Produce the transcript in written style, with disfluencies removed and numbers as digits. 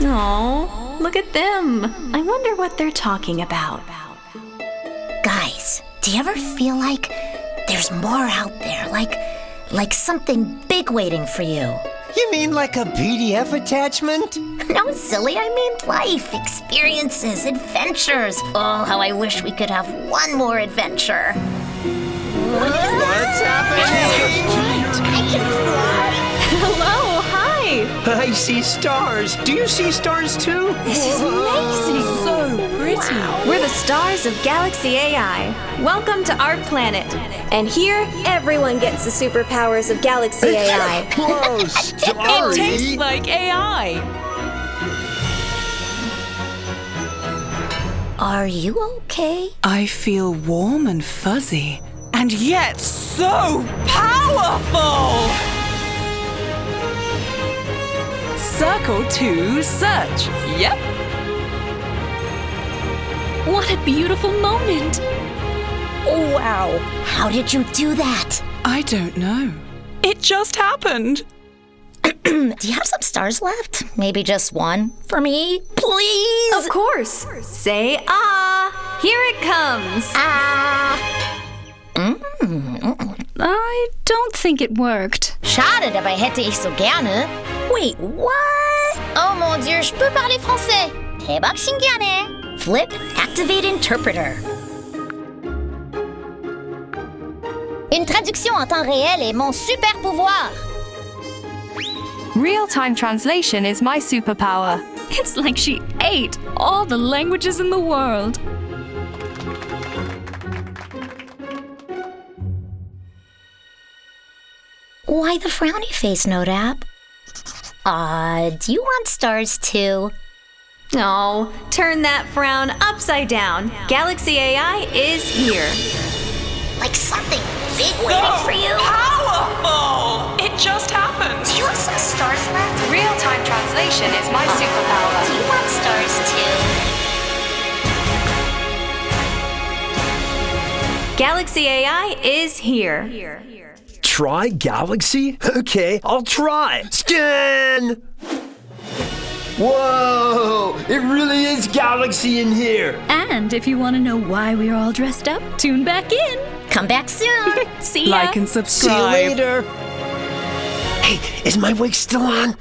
Oh, look at them. I wonder what they're talking about. Guys, do you ever feel like there's more out there? Like something big waiting for you? You mean like a PDF attachment? No, silly, I mean life, experiences, adventures. Oh, how I wish we could have one more adventure. What's happening? I can fly. Hello, hi. I see stars. Do you see stars too? This is amazing. So pretty. Wow. We're the stars of Galaxy AI. Welcome to our planet. And here, everyone gets the superpowers of Galaxy AI. Whoa, starry. Tastes like AI. Are you okay? I feel warm and fuzzy, and yet so powerful! Circle to search. Yep. What a beautiful moment. Wow. How did you do that? I don't know. It just happened. Do you have some stars left? Maybe just one for me? Please? Of course. Say ah. Here it comes. I don't think it worked. Schade, dabei hätte ich so gerne. Wait, what? Oh mon Dieu, je peux parler français. 대박 신기하네. Flip, activate interpreter. Une traduction en temps réel est mon super pouvoir. Real-time translation is my superpower. It's like she ate all the languages in the world. Why the frowny face, Note app? Do you want stars too? Oh, turn that frown upside down. Galaxy AI is here. Like something big waiting for you? Powerful! It just happened. Do you have some stars left? Real-time translation is my superpower. Do you want stars too? Galaxy AI is here. Try Galaxy? Okay, I'll try. Scan! Whoa! It really is Galaxy in here! And if you want to know why we're all dressed up, tune back in. Come back soon. See ya. Like and See you subscribe. later! Hey, is my wig still on?